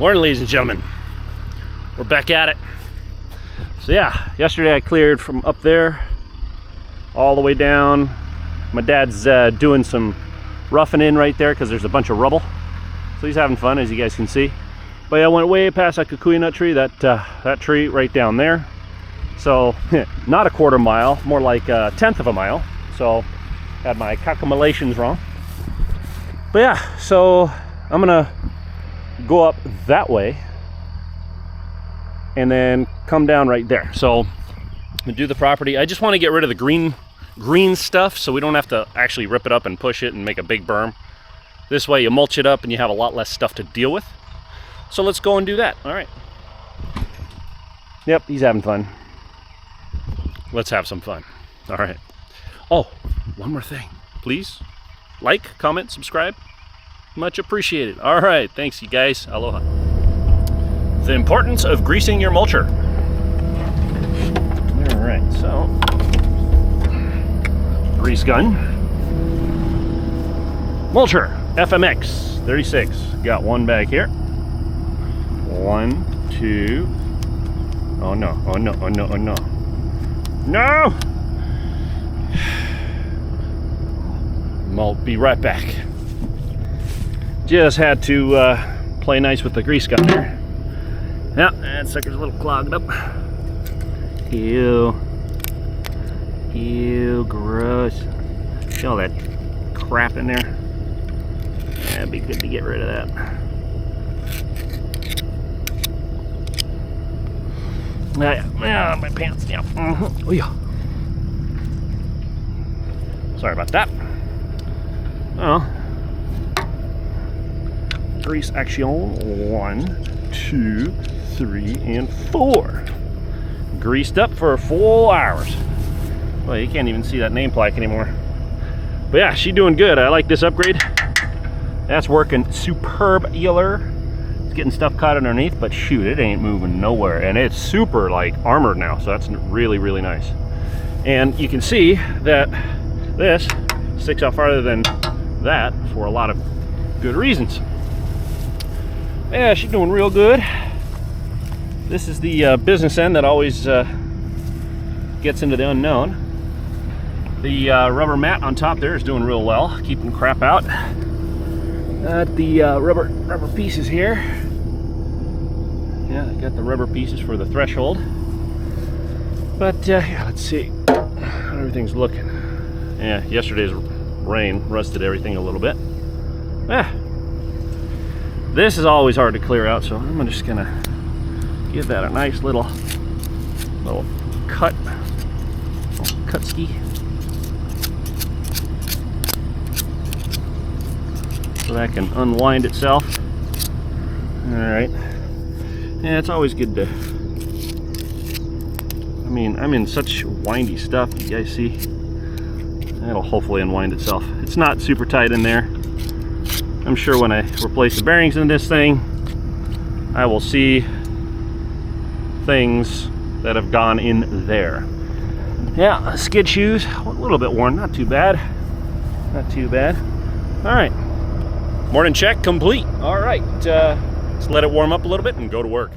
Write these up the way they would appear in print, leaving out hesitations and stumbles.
Morning, ladies and gentlemen. We're back at it. So yeah, yesterday I cleared from up there all the way down. My dad's doing some roughing in right there because there's a bunch of rubble. So he's having fun, as you guys can see. But yeah, I went way past that kikuyu nut tree, that tree right down there. So not a quarter mile, more like a tenth of a mile. So had my calculations wrong. But yeah, so I'm gonna go up that way and then come down right there. So I'm gonna do the property. I just want to get rid of the green stuff so we don't have to actually rip it up and push it and make a big berm. This way you mulch it up and you have a lot less stuff to deal with. So let's go and do that. All right. Yep, he's having fun. Let's have some fun. All right. Oh, one more thing. Please like, comment, subscribe. Much appreciated. All right. Thanks, you guys. Aloha. The importance of greasing your mulcher. All right. So, grease gun. Mulcher FMX 36. Got one bag here. 1, 2. Oh no, oh no, oh no, oh no. No! I'll be right back. Just had to play nice with the grease gun there. Yeah, that sucker's a little clogged up. Ew. Ew, gross. See all that crap in there? Yeah, it'd be good to get rid of that. Yeah, my pants down. Oh yeah. Sorry about that. Oh. Grease action. 1, 2, 3, and 4. Greased up for 4 hours. Well, you can't even see that name plaque anymore. But yeah, she's doing good. I like this upgrade. That's working superb-ular. It's getting stuff caught underneath, but shoot, it ain't moving nowhere. And it's super like armored now, so that's really, really nice. And you can see that this sticks out farther than that for a lot of good reasons. Yeah, she's doing real good. This is the business end that always gets into the unknown. The rubber mat on top there is doing real well, keeping crap out. The rubber pieces here. Yeah, I got the rubber pieces for the threshold. But yeah, let's see how everything's looking. Yeah, yesterday's rain rusted everything a little bit. This is always hard to clear out, so I'm just gonna give that a nice little cut ski. So that can unwind itself. All right. Yeah, it's always good to. I mean, I'm in such windy stuff. You guys see? That'll hopefully unwind itself. It's not super tight in there. I'm sure when I replace the bearings in this thing, I will see things that have gone in there. Yeah, skid shoes, a little bit worn, not too bad. Not too bad. All right. Morning check complete. All right, let's let it warm up a little bit and go to work.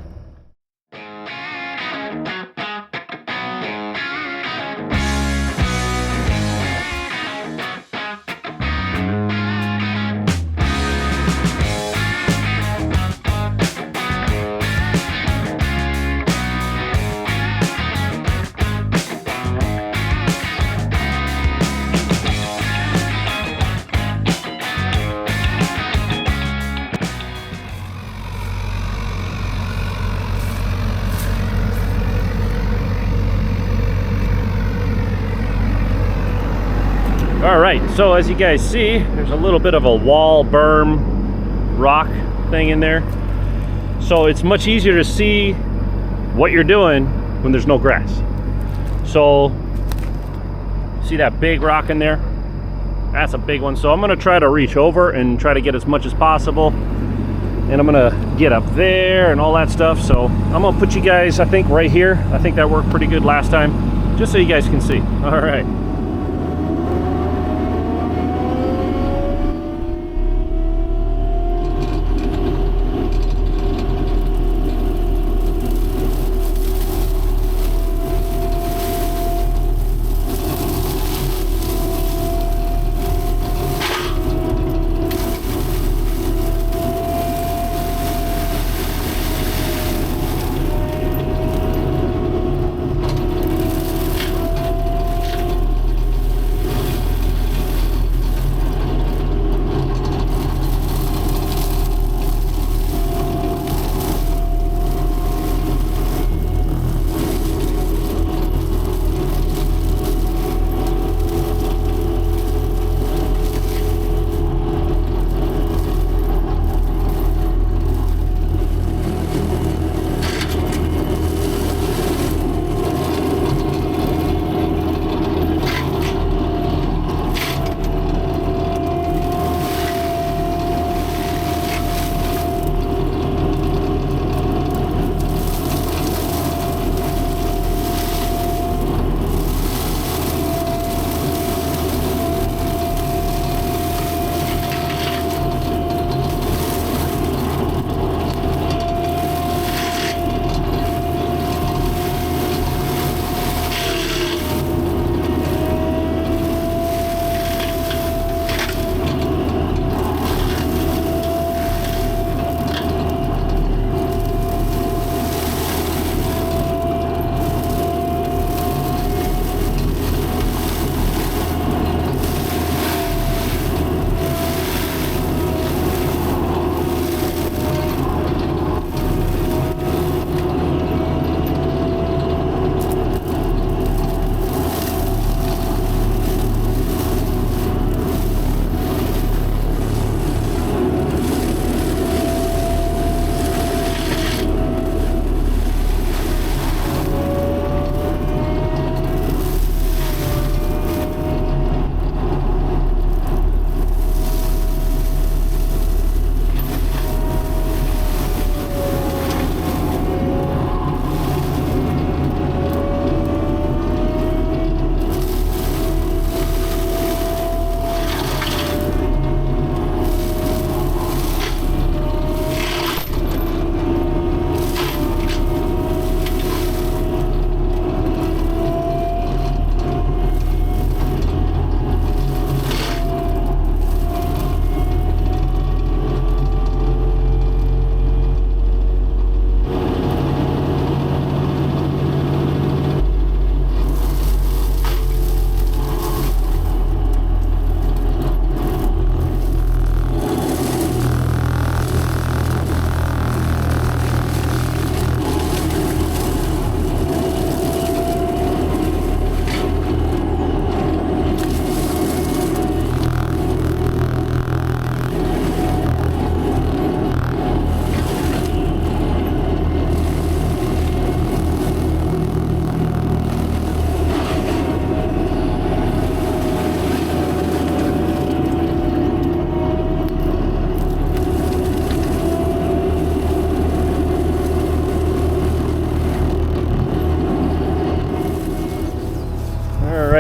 All right, so as you guys see, there's a little bit of a wall berm rock thing in there. So it's much easier to see what you're doing when there's no grass. So see that big rock in there? That's a big one. So I'm gonna try to reach over and try to get as much as possible. And I'm gonna get up there and all that stuff. So I'm gonna put you guys, I think, right here. I think that worked pretty good last time, just so you guys can see. All right.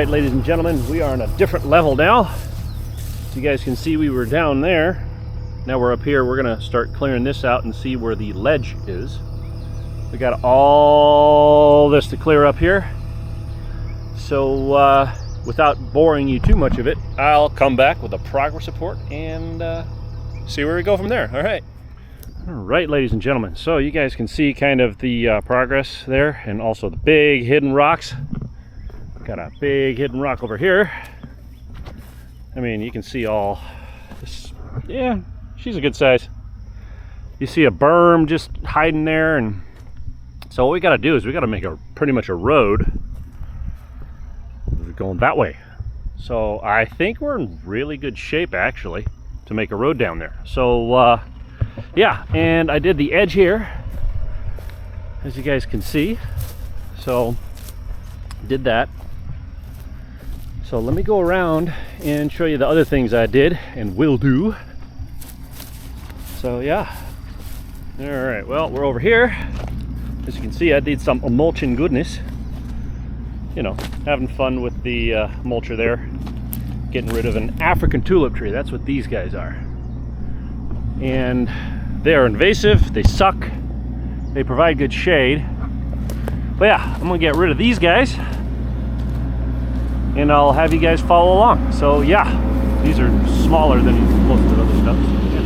right, ladies and gentlemen, we are on a different level now. As you guys can see, we were down there. Now we're up here. We're gonna start clearing this out and see where the ledge is. We got all this to clear up here. So without boring you too much of it, I'll come back with a progress report and see where we go from there. All right, ladies and gentlemen, so you guys can see kind of the progress there, and also the big hidden rocks. Got a big hidden rock over here. I mean, you can see all this. Yeah, she's a good size. You see a berm just hiding there, and so what we got to do is we got to make a pretty much a road going that way. So I think we're in really good shape actually to make a road down there. So yeah, and I did the edge here, as you guys can see. So did that. So let me go around and show you the other things I did and will do. So yeah. All right, well, we're over here. As you can see, I did some mulching goodness. You know, having fun with the mulcher there. Getting rid of an African tulip tree. That's what these guys are. And they are invasive, they suck, they provide good shade. But yeah, I'm gonna get rid of these guys and I'll have you guys follow along. So yeah, these are smaller than most of the other stuff. So, yeah.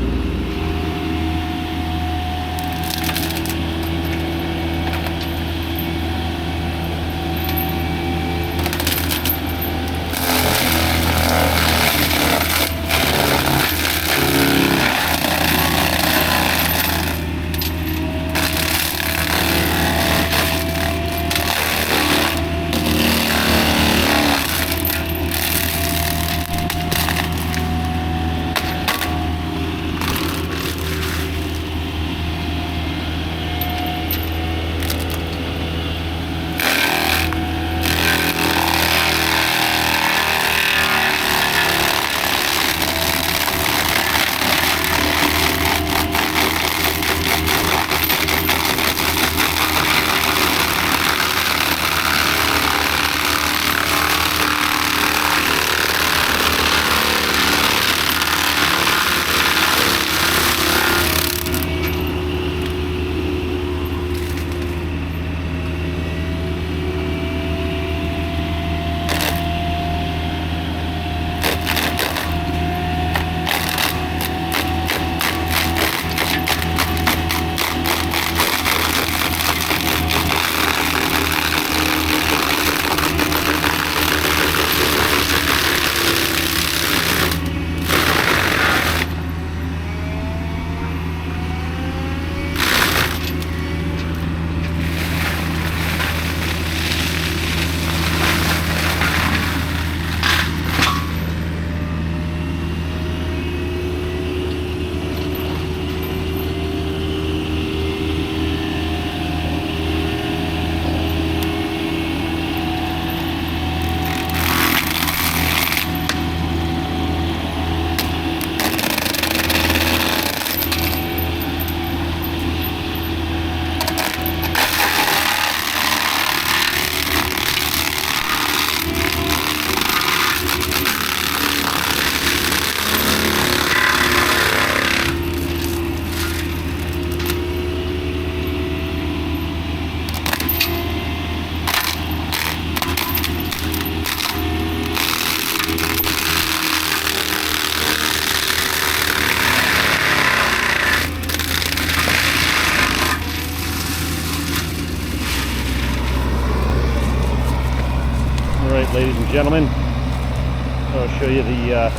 Ladies and gentlemen, I'll show you the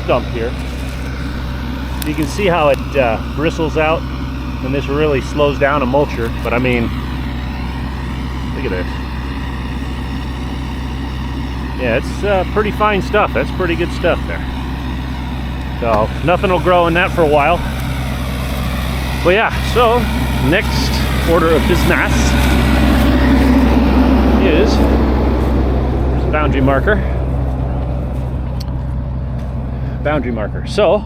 stump here. You can see how it bristles out, and this really slows down a mulcher, but I mean, look at this. Yeah, it's pretty fine stuff. That's pretty good stuff there. So nothing will grow in that for a while. But yeah, so next order of business is boundary marker. So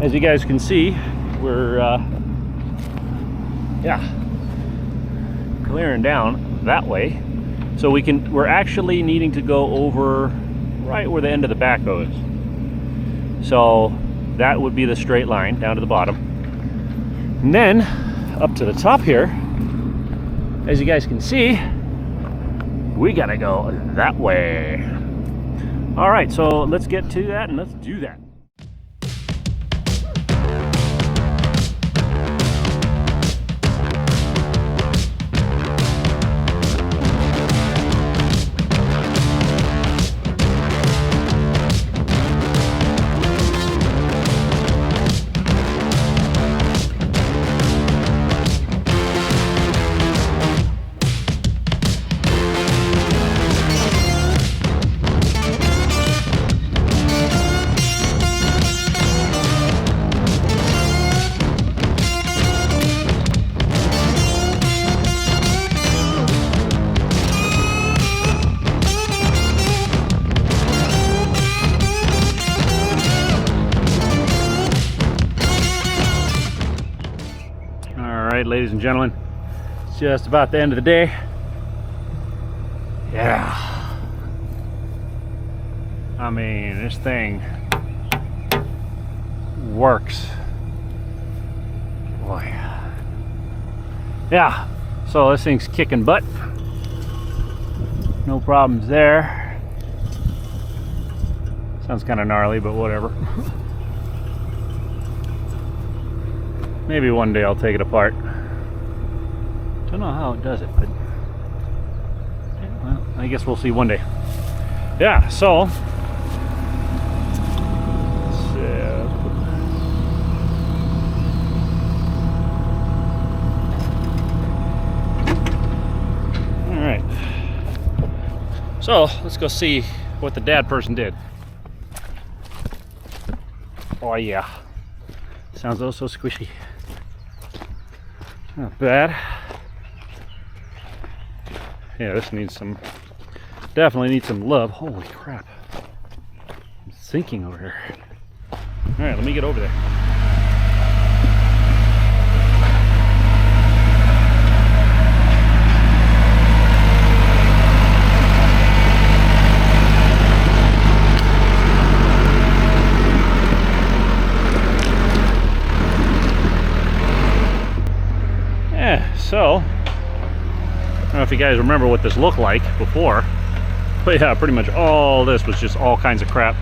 as you guys can see, we're yeah, clearing down that way. So we're actually needing to go over right where the end of the backhoe is. So that would be the straight line down to the bottom. And then up to the top here, as you guys can see, we gotta go that way. All right, so let's get to that and let's do that. All right, ladies and gentlemen, it's just about the end of the day. Yeah. I mean, this thing works. Boy. Yeah, so this thing's kicking butt. No problems there. Sounds kind of gnarly, but whatever. Maybe one day I'll take it apart. Don't know how it does it, but yeah, well, I guess we'll see one day. Yeah, so all right. So let's go see what the dad person did. Oh yeah, sounds oh so squishy. Not bad. Yeah, this needs some, definitely needs some love. Holy crap. I'm sinking over here. All right, let me get over there. Yeah, so I don't know if you guys remember what this looked like before, but yeah, pretty much all this was just all kinds of crap.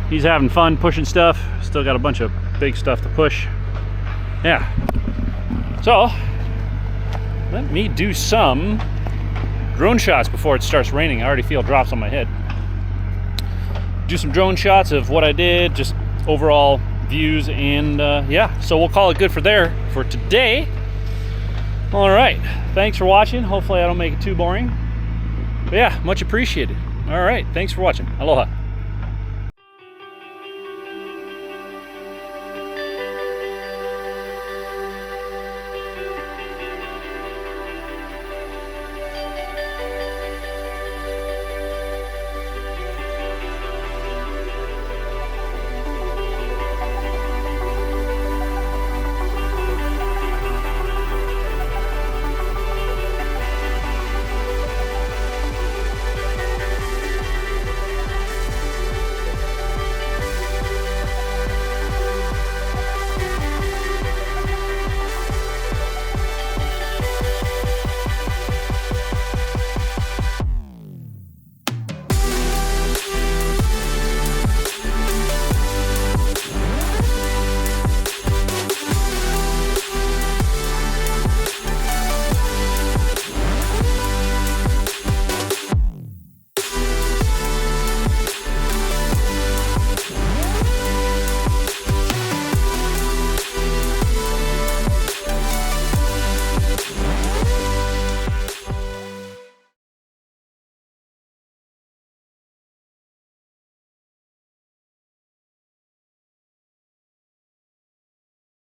He's having fun pushing stuff. Still got a bunch of big stuff to push. Yeah. So let me do some drone shots before it starts raining. I already feel drops on my head. Do some drone shots of what I did, just overall views, and yeah, so we'll call it good for today. All right, thanks for watching. Hopefully I don't make it too boring. But yeah, much appreciated. All right, thanks for watching. Aloha.